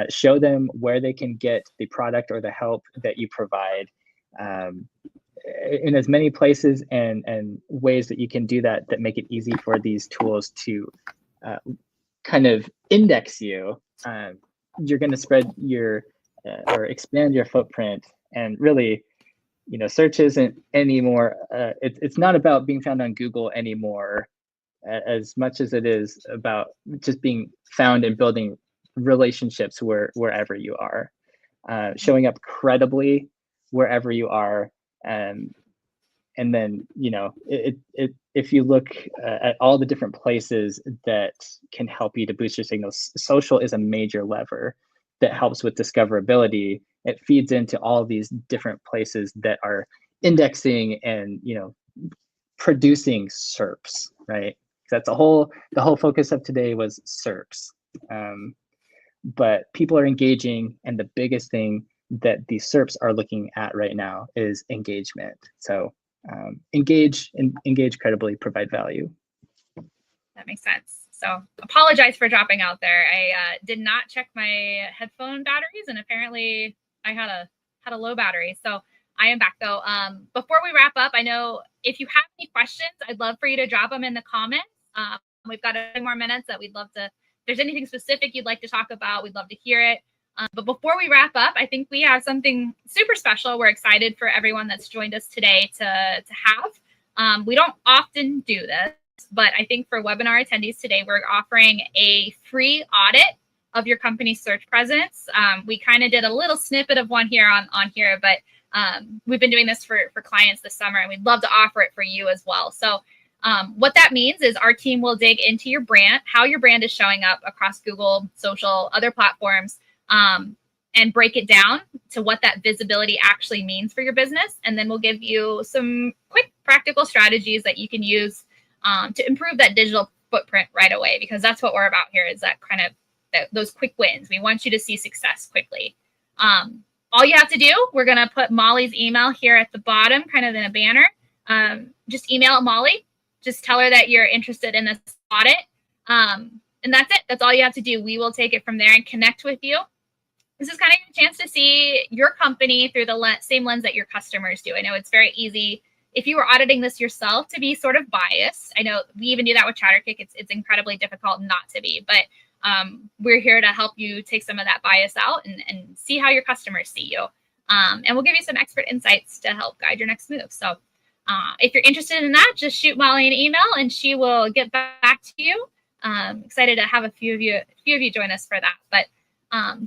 Speaker 2: show them where they can get the product or the help that you provide, in as many places and ways that you can do that make it easy for these tools to kind of index you. You're going to spread your or expand your footprint. And really, search isn't anymore. It's not about being found on Google anymore, as much as it is about just being found and building relationships wherever you are, showing up credibly wherever you are. And then, if you look at all the different places that can help you to boost your signals, social is a major lever that helps with discoverability. It feeds into all these different places that are indexing and, producing SERPs, right? That's the whole focus of today was SERPs. But people are engaging, and the biggest thing that the SERPs are looking at right now is engagement. So engage credibly, provide value.
Speaker 3: That makes sense. So apologize for dropping out there. I did not check my headphone batteries, and apparently I had a low battery. So I am back though. Before we wrap up, I know if you have any questions, I'd love for you to drop them in the comments. We've got a few more minutes that we'd love to, if there's anything specific you'd like to talk about, we'd love to hear it. But before we wrap up, I think we have something super special. We're excited for everyone that's joined us today to have. We don't often do this, but I think for webinar attendees today, we're offering a free audit of your company's search presence. We kind of did a little snippet of one here on here, but we've been doing this for clients this summer, and we'd love to offer it for you as well. So what that means is our team will dig into your brand, how your brand is showing up across Google, social, other platforms, and break it down to what that visibility actually means for your business. And then we'll give you some quick practical strategies that you can use to improve that digital footprint right away, because that's what we're about here, is that kind of those quick wins. We want you to see success quickly. All you have to do, we're going to put Molly's email here at the bottom, kind of in a banner. Just email Molly. Just tell her that you're interested in this audit. And that's it. That's all you have to do. We will take it from there and connect with you. This is kind of a chance to see your company through the same lens that your customers do. I know it's very easy, if you were auditing this yourself, to be sort of biased. I know we even do that with ChatterKick. It's incredibly difficult not to be, but we're here to help you take some of that bias out and see how your customers see you. And we'll give you some expert insights to help guide your next move. So if you're interested in that, just shoot Molly an email and she will get back to you. Excited to have a few of you join us for that. But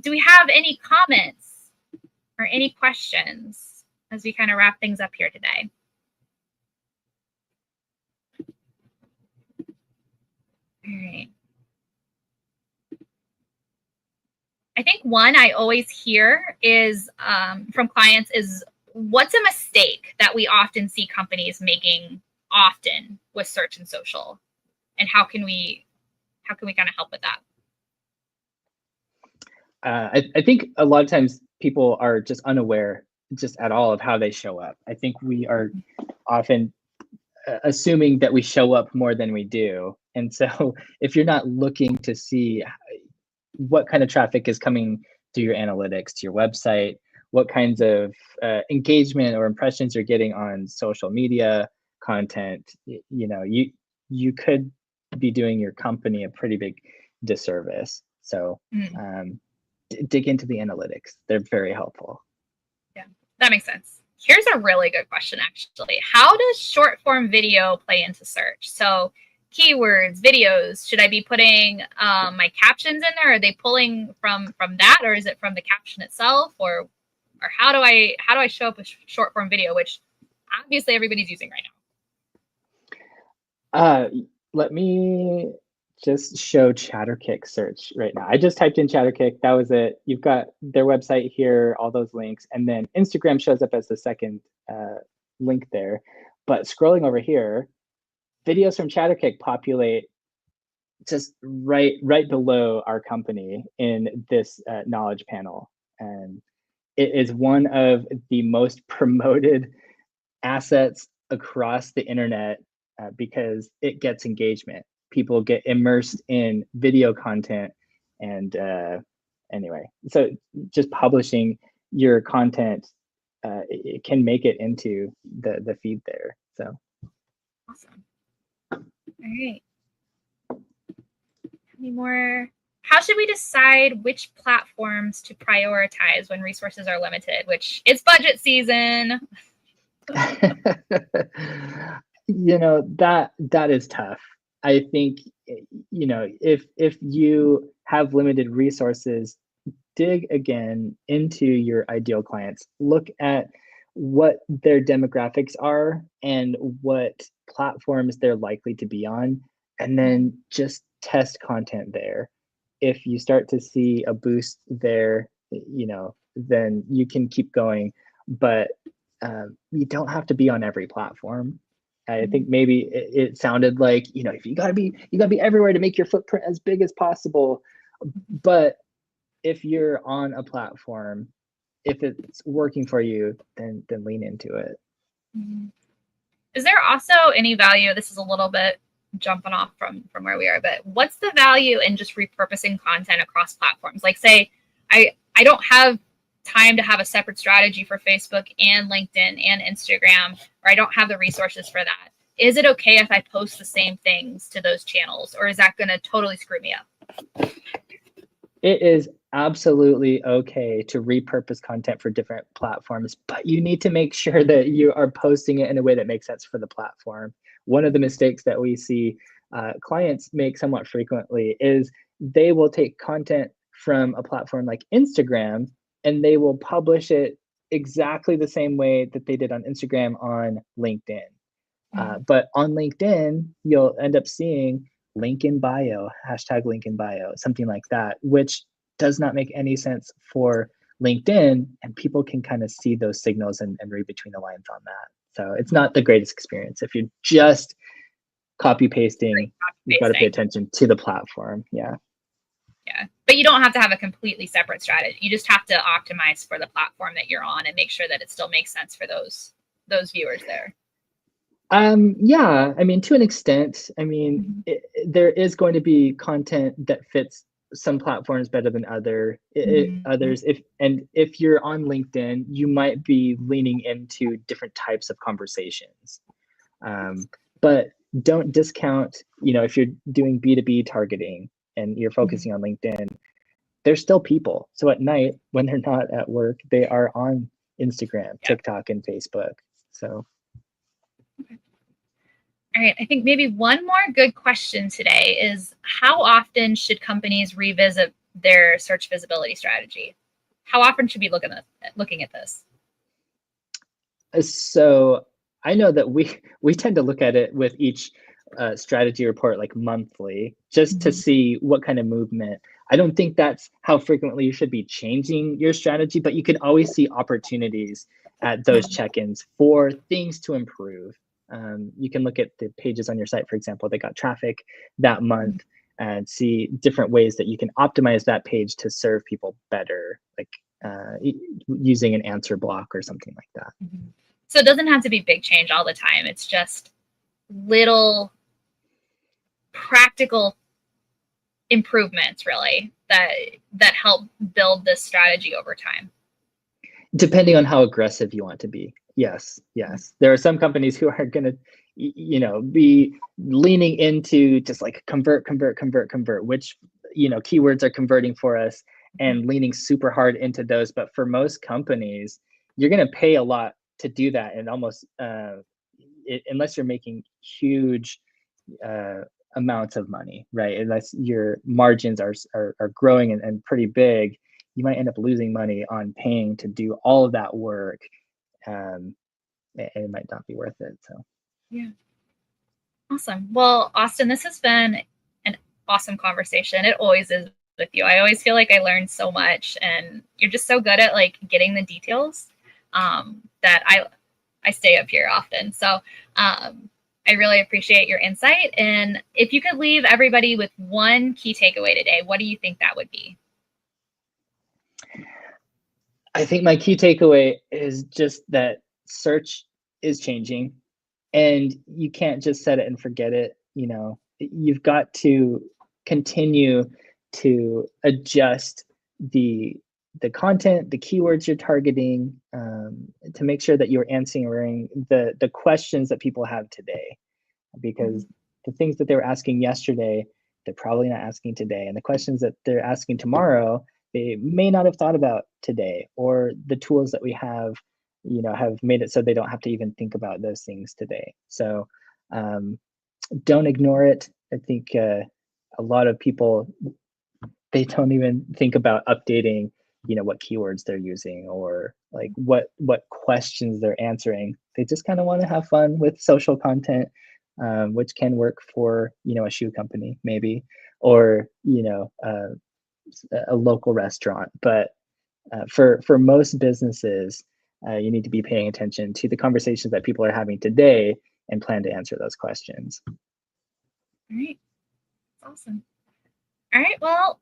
Speaker 3: do we have any comments or any questions as we kind of wrap things up here today? All right. I think one I always hear is from clients is, what's a mistake that we often see companies making often with search and social, and how can we kind of help with that?
Speaker 2: I think a lot of times people are just unaware just at all of how they show up. I think we are often assuming that we show up more than we do. And so if you're not looking to see what kind of traffic is coming through your analytics to your website, what kinds of engagement or impressions you're getting on social media content, you could be doing your company a pretty big disservice. So dig into the analytics. They're very helpful.
Speaker 3: Yeah, that makes sense. Here's a really good question, actually. How does short form video play into search? So keywords, videos, should I be putting my captions in there? Are they pulling from that, or is it from the caption itself, or how do I show up with short form video, which obviously everybody's using right now?
Speaker 2: Let me just show ChatterKick search right now. I just typed in ChatterKick. That was it. You've got their website here, all those links, and then Instagram shows up as the second link there. But scrolling over here, videos from ChatterKick populate just right below our company in this knowledge panel, and it is one of the most promoted assets across the internet because it gets engagement. People get immersed in video content, and anyway, so just publishing your content, it can make it into the feed there. So
Speaker 3: awesome. All right. Any more? How should we decide which platforms to prioritize when resources are limited? Which it's budget season.
Speaker 2: You know, that is tough. I think, you know, if you have limited resources, dig again into your ideal clients. Look at what their demographics are and what platforms they're likely to be on, and then just test content there. If you start to see a boost there, you know, then you can keep going. But you don't have to be on every platform. I think maybe it sounded like, you know, if you gotta be everywhere to make your footprint as big as possible. But if you're on a platform, if it's working for you, then lean into it.
Speaker 3: Is there also any value? This is a little bit jumping off from where we are, but what's the value in just repurposing content across platforms? Like, say I don't have time to have a separate strategy for Facebook and LinkedIn and Instagram, or I don't have the resources for that. Is it okay if I post the same things to those channels, or is that going to totally screw me up?
Speaker 2: It is absolutely okay to repurpose content for different platforms, but you need to make sure that you are posting it in a way that makes sense for the platform. One of the mistakes that we see clients make somewhat frequently is they will take content from a platform like Instagram and they will publish it exactly the same way that they did on Instagram on LinkedIn. But on LinkedIn, you'll end up seeing link in bio, hashtag link in bio, something like that, which does not make any sense for LinkedIn, and people can kind of see those signals and read between the lines on that. So it's not the greatest experience. If you're just copy pasting, you've got to pay attention to the platform. Yeah.
Speaker 3: But you don't have to have a completely separate strategy. You just have to optimize for the platform that you're on and make sure that it still makes sense for those viewers there.
Speaker 2: Yeah, I mean, to an extent. I mean, there is going to be content that fits some platforms better than others. If you're on LinkedIn, you might be leaning into different types of conversations. But don't discount, you know, if you're doing B2B targeting and you're focusing on LinkedIn, they're still people. So at night, when they're not at work, they are on Instagram, TikTok, and Facebook. So.
Speaker 3: All right, I think maybe one more good question today is, how often should companies revisit their search visibility strategy? How often should we be looking at this?
Speaker 2: So I know that we tend to look at it with each strategy report like monthly, just to see what kind of movement. I don't think that's how frequently you should be changing your strategy, but you can always see opportunities at those check-ins for things to improve. You can look at the pages on your site, for example, that got traffic that month, and see different ways that you can optimize that page to serve people better, like using an answer block or something like that.
Speaker 3: So it doesn't have to be big change all the time. It's just little practical improvements, really, that help build this strategy over time.
Speaker 2: Depending on how aggressive you want to be. Yes. There are some companies who are going to, you know, be leaning into just like convert, which, you know, keywords are converting for us, and leaning super hard into those. But for most companies, you're going to pay a lot to do that, and almost unless you're making huge amounts of money, right? Unless your margins are growing and pretty big, you might end up losing money on paying to do all of that work. It might not be worth it. So
Speaker 3: yeah, awesome. Well, Austin, this has been an awesome conversation. It always is with you. I always feel like I learned so much, and you're just so good at like getting the details that I stay up here often. So I really appreciate your insight. And if you could leave everybody with one key takeaway today, what do you think that would be?
Speaker 2: I think my key takeaway is just that search is changing, and you can't just set it and forget it. You know, you've got to continue to adjust the content, the keywords you're targeting, to make sure that you're answering the questions that people have today, because the things that they were asking yesterday, they're probably not asking today, and the questions that they're asking tomorrow, they may not have thought about today, or the tools that we have, you know, have made it so they don't have to even think about those things today. So don't ignore it. I think a lot of people, they don't even think about updating, you know, what keywords they're using, or like what questions they're answering. They just kind of want to have fun with social content, which can work for, you know, a shoe company maybe, or, you know, a local restaurant. But for most businesses, you need to be paying attention to the conversations that people are having today and plan to answer those questions.
Speaker 3: All right. Awesome. All right. Well,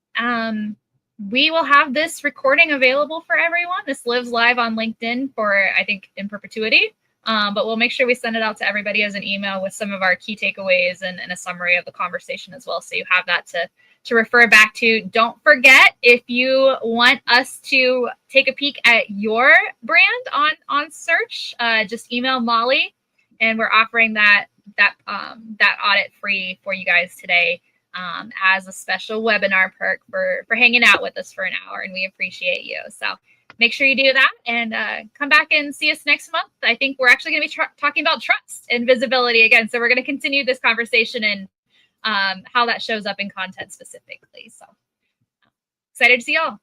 Speaker 3: we will have this recording available for everyone. This lives live on LinkedIn for, I think, in perpetuity. But we'll make sure we send it out to everybody as an email with some of our key takeaways and a summary of the conversation as well. So you have that to refer back to. Don't forget, if you want us to take a peek at your brand on search, just email Molly, and we're offering that audit free for you guys today, as a special webinar perk for hanging out with us for an hour, and we appreciate you. So make sure you do that, and come back and see us next month. I think we're actually going to be talking about trust and visibility again. So we're going to continue this conversation and how that shows up in content specifically. So excited to see y'all.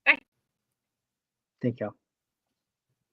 Speaker 3: Bye.
Speaker 2: Thank you.